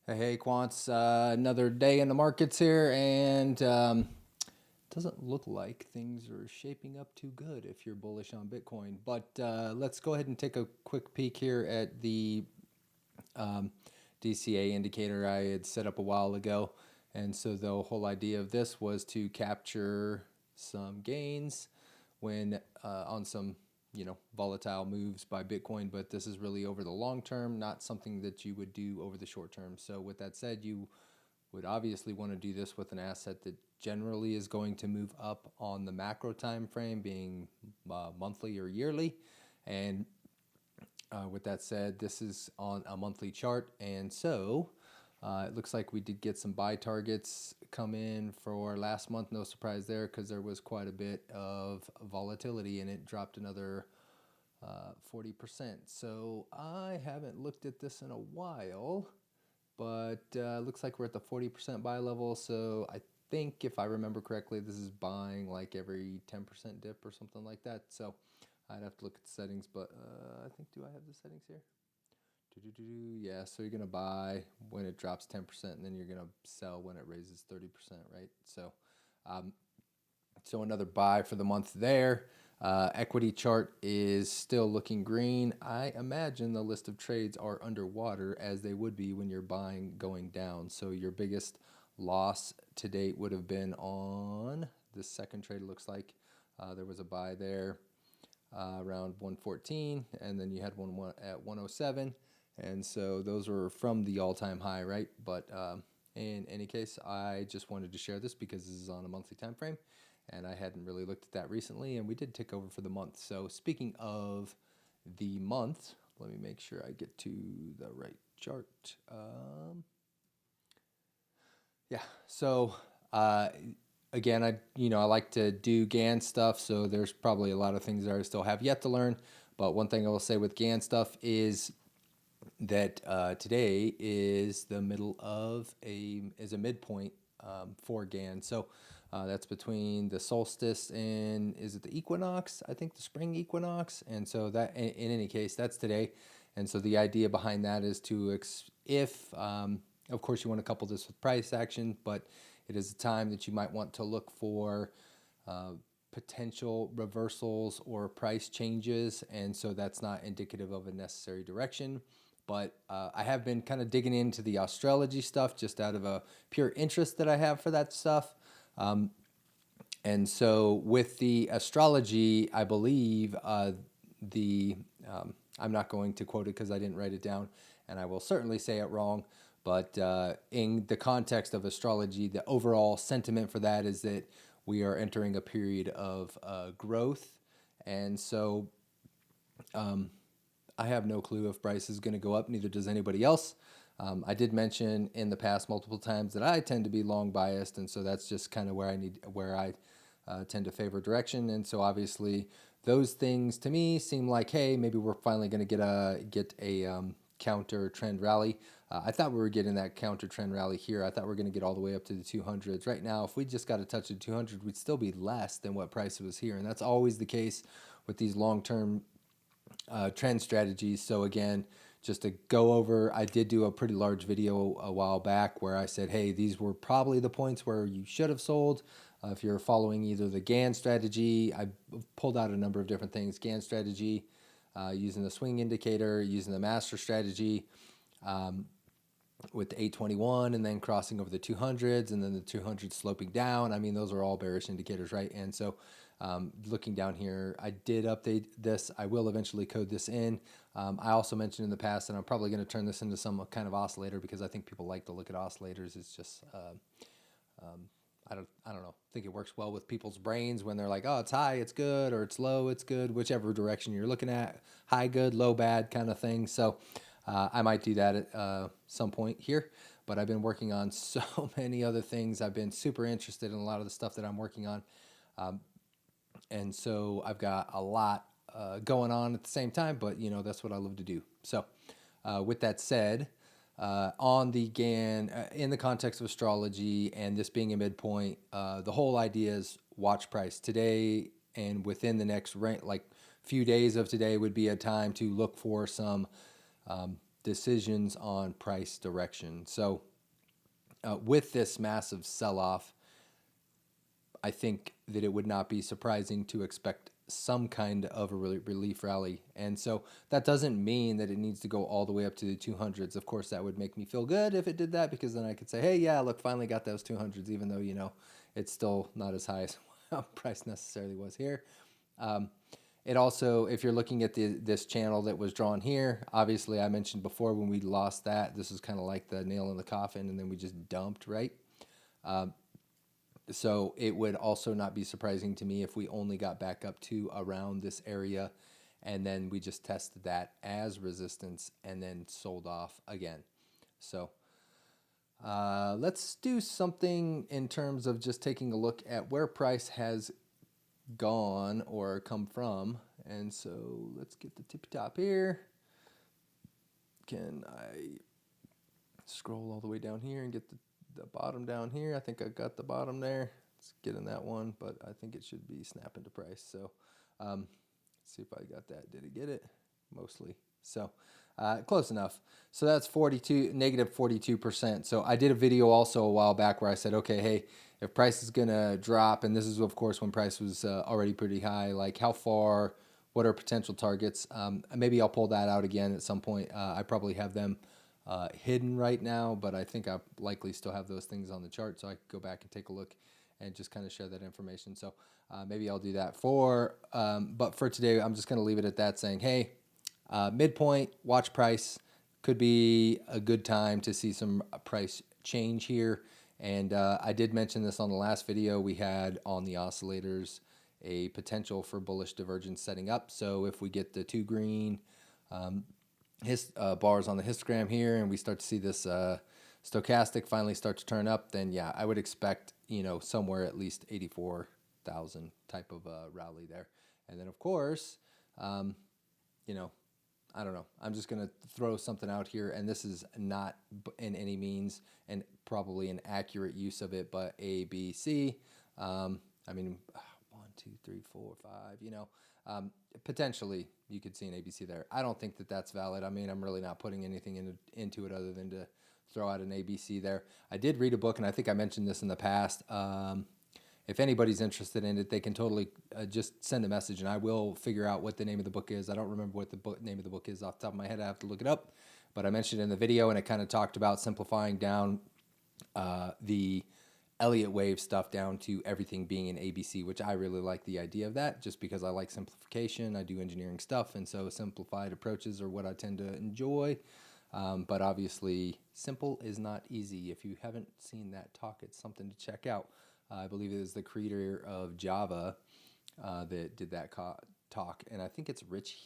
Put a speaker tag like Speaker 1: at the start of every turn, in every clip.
Speaker 1: Hey, Quants, another day in the markets here, and doesn't look like things are shaping up too good if you're bullish on Bitcoin. But let's go ahead and take a quick peek here at the um, DCA indicator I had set up a while ago. And so the whole idea of this was to capture some gains when on some volatile moves by Bitcoin, but this is really over the long term, not something that you would do over the short term. So with that said, you would obviously want to do this with an asset that generally is going to move up on the macro time frame, being monthly or yearly. And with that said, this is on a monthly chart, and so it looks like we did get some buy targets come in for last month. No surprise there because there was quite a bit of volatility and it dropped another 40%. So I haven't looked at this in a while, but looks like we're at the 40% buy level. So I think if I remember correctly, this is buying like every 10% dip or something like that. So I'd have to look at the settings, but I think, do I have the settings here? Yeah, so you're gonna buy when it drops 10%, and then you're gonna sell when it raises 30%, right? Um, so another buy for the month there. Equity chart is still looking green. I imagine the list of trades are underwater as they would be when you're buying going down. So your biggest loss to date would have been on this second trade. It looks like there was a buy there around 114, and then you had one at 107, and so those were from the all-time high, right? But in any case, I just wanted to share this because this is on a monthly time frame, and I hadn't really looked at that recently, and we did tick over for the month. So speaking of the month, let me make sure I get to the right chart. Yeah, so uh, again, I like to do Gann stuff, so there's probably a lot of things that I still have yet to learn. But one thing I will say with Gann stuff is that today is the middle of a midpoint for Gann. So that's between the solstice and is it the equinox? I think the spring equinox. And so that in any case, that's today. And so the idea behind that is to if of course you want to couple this with price action, but it is a time that you might want to look for uh, potential reversals or price changes, and so that's not indicative of a necessary direction. But I have been kind of digging into the astrology stuff just out of a pure interest that I have for that stuff. And so with the astrology, I believe the I'm not going to quote it because I didn't write it down, and I will certainly say it wrong. But in the context of astrology, the overall sentiment for that is that we are entering a period of growth, and so I have no clue if price is going to go up. Neither does anybody else. I did mention in the past multiple times that I tend to be long biased, and so that's just kind of where I tend to favor direction. And so obviously those things to me seem like, hey, maybe we're finally going to get a counter trend rally. I thought we were getting that counter trend rally here. I thought we were going to get all the way up to the 200s. Right now, if we just got to touch the 200, we'd still be less than what price was here, and that's always the case with these long-term trend strategies. So again, just to go over, I did do a pretty large video a while back where I said, hey, these were probably the points where you should have sold. If you're following either the Gann strategy, I pulled out a number of different things. Gann strategy, using the swing indicator, using the master strategy, with the 821 and then crossing over the 200s and then the 200s sloping down. I mean, those are all bearish indicators, right? And so looking down here, I did update this. I will eventually code this in. I also mentioned in the past that I'm probably going to turn this into some kind of oscillator because I think people like to look at oscillators. It's just, I don't know. I think it works well with people's brains when they're like, oh, it's high, it's good, or it's low, it's good, whichever direction you're looking at. High, good, low, bad kind of thing. So I might do that at some point here, but I've been working on so many other things. I've been super interested in a lot of the stuff that I'm working on. And so I've got a lot going on at the same time, but that's what I love to do. So with that said, on the Gann, in the context of astrology and this being a midpoint, the whole idea is watch price today and within the next few days of today would be a time to look for some decisions on price direction. So with this massive sell-off, I think that it would not be surprising to expect some kind of a relief rally. And so that doesn't mean that it needs to go all the way up to the 200s. Of course, that would make me feel good if it did that, because then I could say, hey, yeah, look, finally got those 200s, even though, you know, it's still not as high as price necessarily was here. It also, if you're looking at this channel that was drawn here, obviously I mentioned before when we lost that, this is kind of like the nail in the coffin, and then we just dumped, right? So it would also not be surprising to me if we only got back up to around this area, and then we just tested that as resistance and then sold off again. So let's do something in terms of just taking a look at where price has gone or come from. And so let's get the tippy top here. Can I scroll all the way down here and get the bottom down here? I think I got the bottom there. Let's get in that one, but I think it should be snap into price. So let's see if I got that. Did it get it? Mostly. So close enough. So that's negative 42%. So I did a video also a while back where I said, okay, hey, if price is going to drop, and this is, of course, when price was already pretty high, like how far, what are potential targets? Maybe I'll pull that out again at some point. I probably have them hidden right now, but I think I likely still have those things on the chart, so I could go back and take a look and just kind of share that information. So maybe I'll do that but for today, I'm just going to leave it at that, saying, hey, midpoint, watch price. Could be a good time to see some price change here. And I did mention this on the last video we had on the oscillators, a potential for bullish divergence setting up. So if we get the 2 green bars on the histogram here, and we start to see this stochastic finally start to turn up, then yeah, I would expect, you know, somewhere at least 84,000 type of rally there. And then of course, you know, I don't know. I'm just going to throw something out here, and this is not in any means and probably an accurate use of it, but A, B, C. I mean, 1, 2, 3, 4, 5, you know, potentially you could see an ABC there. I don't think that that's valid. I mean, I'm really not putting anything into it other than to throw out an ABC there. I did read a book, and I think I mentioned this in the past. If anybody's interested in it, they can totally just send a message, and I will figure out what the name of the book is. I don't remember what the name of the book is off the top of my head. I have to look it up. But I mentioned it in the video, and it kind of talked about simplifying down the Elliott wave stuff down to everything being an ABC, which I really like the idea of that, just because I like simplification. I do engineering stuff, and so simplified approaches are what I tend to enjoy. But obviously, simple is not easy. If you haven't seen that talk, it's something to check out. I believe it is the creator of Java that did that talk, and I think it's Rich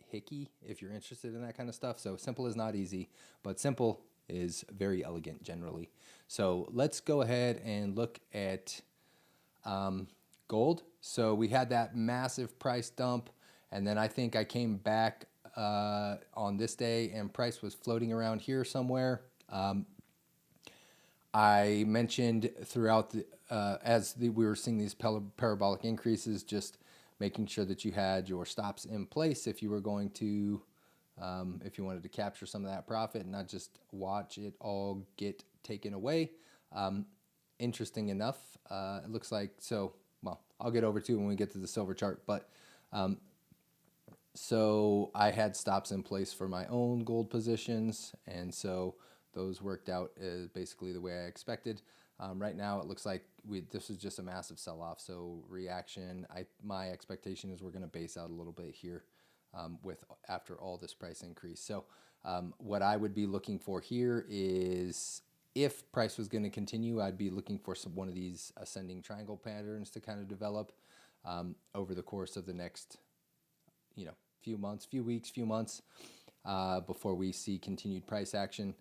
Speaker 1: Hickey, if you're interested in that kind of stuff. So simple is not easy, but simple is very elegant generally. So let's go ahead and look at gold. So we had that massive price dump, and then I think I came back on this day, and price was floating around here somewhere. I mentioned throughout we were seeing these parabolic increases, just making sure that you had your stops in place if you were going to, if you wanted to capture some of that profit and not just watch it all get taken away. Interesting enough, it looks like, so, well, I'll get over to it when we get to the silver chart, but so I had stops in place for my own gold positions, and so those worked out basically the way I expected. Right now, it looks like this is just a massive sell-off. So reaction, my expectation is we're going to base out a little bit here after all this price increase. So what I would be looking for here is, if price was going to continue, I'd be looking for one of these ascending triangle patterns to kind of develop over the course of the next, few months before we see continued price action.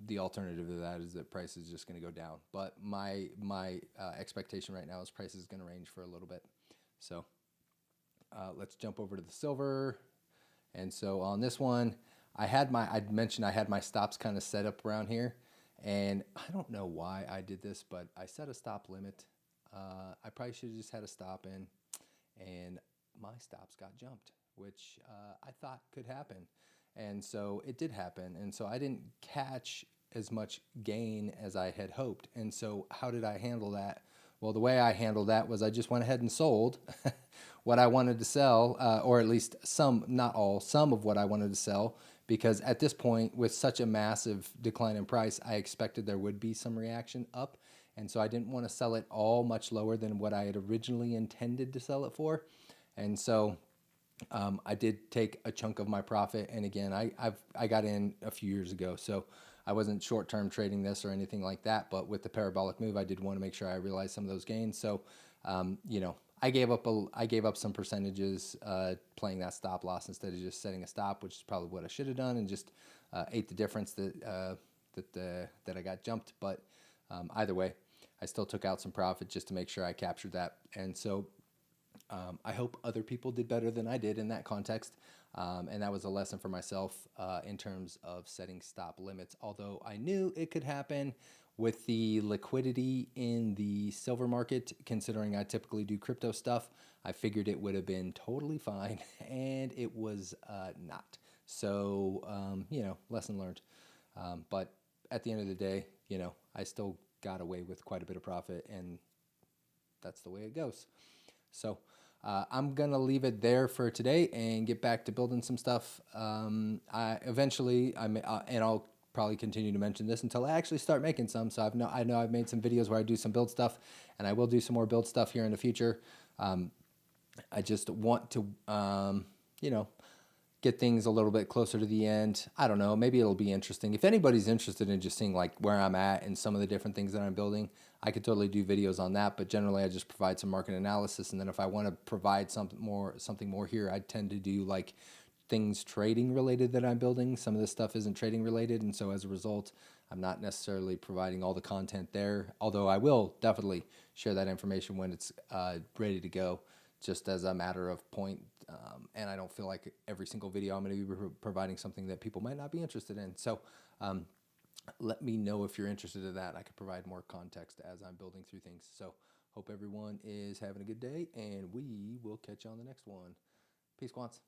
Speaker 1: The alternative to that is that price is just going to go down. But my expectation right now is price is going to range for a little bit. So let's jump over to the silver. And so on this one, I'd mentioned I had my stops kind of set up around here. And I don't know why I did this, but I set a stop limit. I probably should have just had a stop in, and my stops got jumped, which I thought could happen. And so it did happen. And so I didn't catch as much gain as I had hoped. And so how did I handle that? Well, the way I handled that was I just went ahead and sold what I wanted to sell, or at least some, not all, some of what I wanted to sell, because at this point, with such a massive decline in price, I expected there would be some reaction up. And so I didn't want to sell it all much lower than what I had originally intended to sell it for. And so I did take a chunk of my profit, and again, I got in a few years ago, so I wasn't short-term trading this or anything like that. But with the parabolic move, I did want to make sure I realized some of those gains. So, you know, I gave up some percentages playing that stop loss instead of just setting a stop, which is probably what I should have done, and just ate the difference that I got jumped. But either way, I still took out some profit just to make sure I captured that, and so. I hope other people did better than I did in that context. And that was a lesson for myself in terms of setting stop limits. Although I knew it could happen with the liquidity in the silver market, considering I typically do crypto stuff, I figured it would have been totally fine, and it was not. So, you know, lesson learned. But at the end of the day, you know, I still got away with quite a bit of profit, and that's the way it goes. So I'm going to leave it there for today and get back to building some stuff. And I'll probably continue to mention this until I actually start making some. So I know I've made some videos where I do some build stuff, and I will do some more build stuff here in the future. I just want to, you know, get things a little bit closer to the end. I don't know, maybe it'll be interesting. If anybody's interested in just seeing like where I'm at and some of the different things that I'm building, I could totally do videos on that. But generally, I just provide some market analysis, and then if I want to provide something more here, I tend to do like things trading related that I'm building. Some of this stuff isn't trading related, and so as a result, I'm not necessarily providing all the content there. Although I will definitely share that information when it's ready to go, just as a matter of point. And I don't feel like every single video I'm going to be providing something that people might not be interested in. So let me know if you're interested in that. I could provide more context as I'm building through things. So hope everyone is having a good day, and we will catch you on the next one. Peace, Quants.